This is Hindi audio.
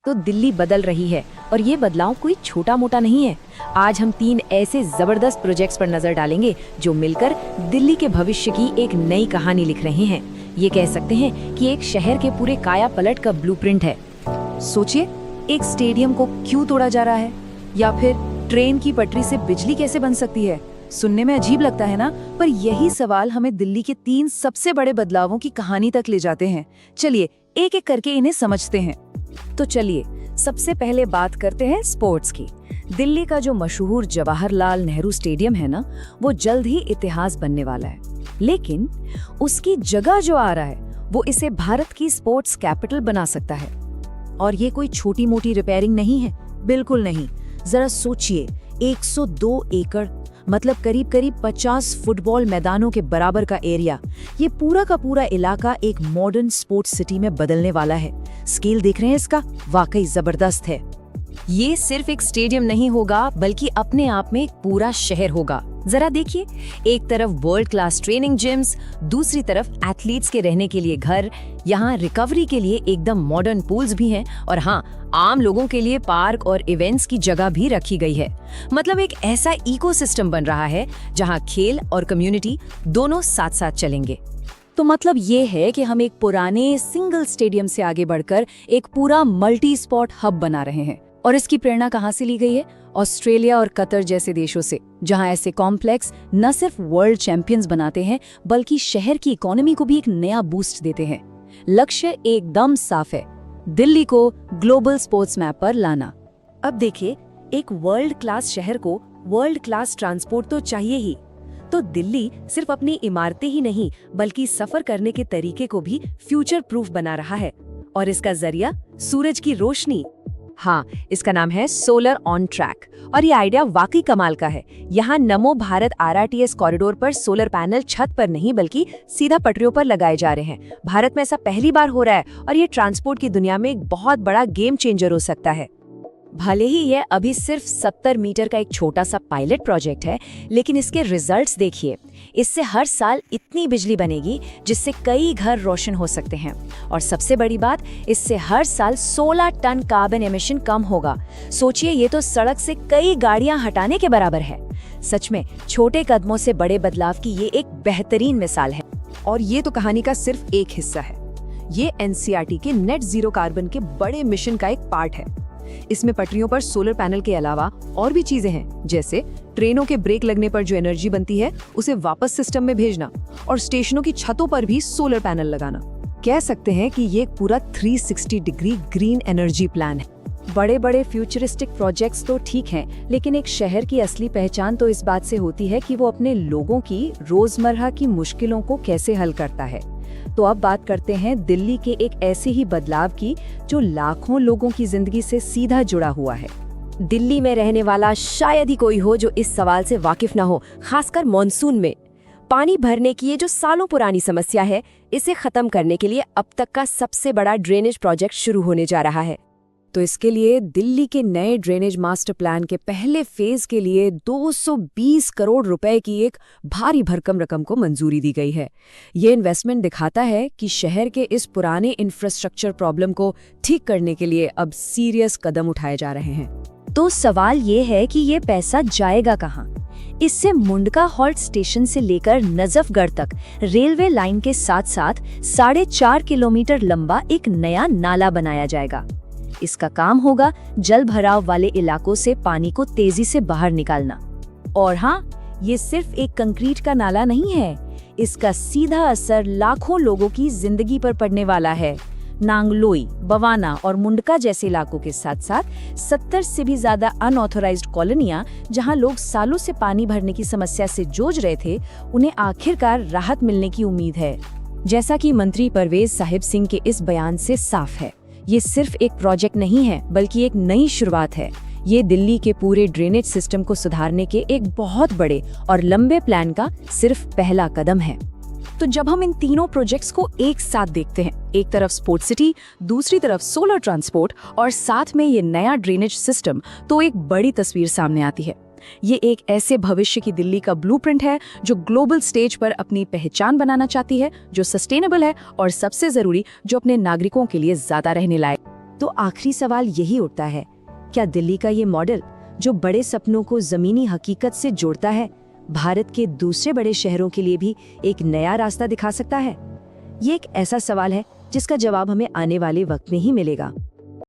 तो दिल्ली बदल रही है और ये बदलाव कोई छोटा मोटा नहीं है। आज हम 3 ऐसे जबरदस्त प्रोजेक्ट्स पर नजर डालेंगे जो मिलकर दिल्ली के भविष्य की एक नई कहानी लिख रहे हैं। ये कह सकते हैं कि एक शहर के पूरे काया पलट का ब्लूप्रिंट है। सोचिए, एक स्टेडियम को क्यों तोड़ा जा रहा है, या फिर ट्रेन की पटरी से बिजली कैसे बन सकती है। सुनने में अजीब लगता है ना, पर यही सवाल हमें दिल्ली के 3 सबसे बड़े बदलावों की कहानी तक ले जाते हैं। चलिए एक एक करके इन्हें समझते हैं। तो चलिए सबसे पहले बात करते हैं स्पोर्ट्स की। दिल्ली का जो मशहूर जवाहरलाल नेहरू स्टेडियम है ना, वो जल्द ही इतिहास बनने वाला है। लेकिन उसकी जगह जो आ रहा है वो इसे भारत की स्पोर्ट्स कैपिटल बना सकता है। और ये कोई छोटी मोटी रिपेयरिंग नहीं है, बिल्कुल नहीं। जरा सोचिए, 102 एकड़ मतलब करीब करीब 50 फुटबॉल मैदानों के बराबर का एरिया, ये पूरा का पूरा इलाका एक मॉडर्न स्पोर्ट्स सिटी में बदलने वाला है। स्केल देख रहे हैं इसका, वाकई जबरदस्त है। ये सिर्फ एक स्टेडियम नहीं होगा, बल्कि अपने आप में एक पूरा शहर होगा। जरा देखिए, एक तरफ वर्ल्ड क्लास ट्रेनिंग जिम्स, दूसरी तरफ एथलीट्स के रहने के लिए घर, यहाँ रिकवरी के लिए एकदम मॉडर्न पूल्स भी हैं, और हाँ, आम लोगों के लिए पार्क और इवेंट्स की जगह भी रखी गई है। मतलब एक ऐसा इकोसिस्टम बन रहा है जहाँ खेल और कम्युनिटी दोनों साथ साथ चलेंगे। तो मतलब ये है कि हम एक पुराने सिंगल स्टेडियम से आगे बढ़कर एक पूरा मल्टी स्पॉट हब बना रहे हैं। और इसकी प्रेरणा कहाँ से ली गई है? ऑस्ट्रेलिया और कतर जैसे देशों से, जहां ऐसे कॉम्प्लेक्स न सिर्फ वर्ल्ड चैंपियंस बनाते हैं, बल्कि शहर की इकोनॉमी को भी एक नया बूस्ट देते हैं। लक्ष्य एकदम साफ है, दिल्ली को ग्लोबल स्पोर्ट्स मैप पर लाना। अब देखिए, एक वर्ल्ड क्लास शहर को वर्ल्ड क्लास ट्रांसपोर्ट तो चाहिए ही। तो दिल्ली सिर्फ अपनी इमारतें ही नहीं, बल्कि सफर करने के तरीके को भी फ्यूचर प्रूफ बना रहा है। और इसका जरिया सूरज की रोशनी। हाँ, इसका नाम है सोलर ऑन ट्रैक, और ये आइडिया वाकई कमाल का है। यहाँ नमो भारत RRTS कॉरिडोर पर सोलर पैनल छत पर नहीं, बल्कि सीधा पटरियों पर लगाए जा रहे हैं। भारत में ऐसा पहली बार हो रहा है, और ये ट्रांसपोर्ट की दुनिया में एक बहुत बड़ा गेम चेंजर हो सकता है। भले ही यह अभी सिर्फ 70 मीटर का एक छोटा सा पायलट प्रोजेक्ट है, लेकिन इसके रिजल्ट्स देखिए। इससे हर साल इतनी बिजली बनेगी जिससे कई घर रोशन हो सकते हैं। और सबसे बड़ी बात, इससे हर साल 16 टन कार्बन एमिशन कम होगा। सोचिए, ये तो सड़क से कई गाड़ियां हटाने के बराबर है। सच में छोटे कदमों से बड़े बदलाव की ये एक बेहतरीन मिसाल है। और ये तो कहानी का सिर्फ एक हिस्सा है। ये NCRT के नेट जीरो कार्बन के बड़े मिशन का एक पार्ट है। इसमें पटरियों पर सोलर पैनल के अलावा और भी चीजें हैं, जैसे ट्रेनों के ब्रेक लगने पर जो एनर्जी बनती है उसे वापस सिस्टम में भेजना, और स्टेशनों की छतों पर भी सोलर पैनल लगाना। कह सकते हैं कि ये एक पूरा 360 डिग्री ग्रीन एनर्जी प्लान है। बड़े बड़े फ्यूचरिस्टिक प्रोजेक्ट्स तो ठीक हैं, लेकिन एक शहर की असली पहचान तो इस बात से होती है कि वो अपने लोगों की रोजमर्रा की मुश्किलों को कैसे हल करता है। तो अब बात करते हैं दिल्ली के एक ऐसे ही बदलाव की जो लाखों लोगों की जिंदगी से सीधा जुड़ा हुआ है। दिल्ली में रहने वाला शायद ही कोई हो जो इस सवाल से वाकिफ न हो, खासकर मॉनसून में। पानी भरने की ये जो सालों पुरानी समस्या है, इसे खत्म करने के लिए अब तक का सबसे बड़ा ड्रेनेज प्रोजेक्ट शुरू होने जा रहा है। तो इसके लिए दिल्ली के नए ड्रेनेज मास्टर प्लान के पहले फेज के लिए 220 करोड़ रुपए की एक भारी भरकम रकम को मंजूरी दी गई है। ये इन्वेस्टमेंट दिखाता है कि शहर के इस पुराने इंफ्रास्ट्रक्चर प्रॉब्लम को ठीक करने के लिए अब सीरियस कदम उठाए जा रहे हैं। तो सवाल ये है कि ये पैसा जाएगा कहाँ? इससे मुंडका हॉल्ट स्टेशन से लेकर नजफगढ़ तक रेलवे लाइन के साथ साथ 4.5 किलोमीटर लंबा एक नया नाला बनाया जाएगा। इसका काम होगा जल भराव वाले इलाकों से पानी को तेजी से बाहर निकालना। और हाँ, ये सिर्फ एक कंक्रीट का नाला नहीं है, इसका सीधा असर लाखों लोगों की जिंदगी पर पड़ने वाला है। नांगलोई, बवाना और मुंडका जैसे इलाकों के साथ साथ 70 से भी ज्यादा अनऑथोराइज्ड कॉलोनियां, जहां लोग सालों से पानी भरने की समस्या से जूझ रहे थे, उन्हें आखिरकार राहत मिलने की उम्मीद है। जैसा कि मंत्री परवेज साहिब सिंह के इस बयान से साफ है, ये सिर्फ एक प्रोजेक्ट नहीं है, बल्कि एक नई शुरुआत है। ये दिल्ली के पूरे ड्रेनेज सिस्टम को सुधारने के एक बहुत बड़े और लंबे प्लान का सिर्फ पहला कदम है। तो जब हम इन तीनों प्रोजेक्ट्स को एक साथ देखते हैं, एक तरफ स्पोर्ट्स सिटी, दूसरी तरफ सोलर ट्रांसपोर्ट और साथ में ये नया ड्रेनेज सिस्टम, तो एक बड़ी तस्वीर सामने आती है। ये एक ऐसे भविष्य की दिल्ली का ब्लूप्रिंट है जो ग्लोबल स्टेज पर अपनी पहचान बनाना चाहती है, जो सस्टेनेबल है और सबसे जरूरी, जो अपने नागरिकों के लिए ज्यादा रहने लायक। तो आखिरी सवाल यही उठता है, क्या दिल्ली का ये मॉडल जो बड़े सपनों को जमीनी हकीकत से जोड़ता है, भारत के दूसरे बड़े शहरों के लिए भी एक नया रास्ता दिखा सकता है? ये एक ऐसा सवाल है जिसका जवाब हमें आने वाले वक्त में ही मिलेगा।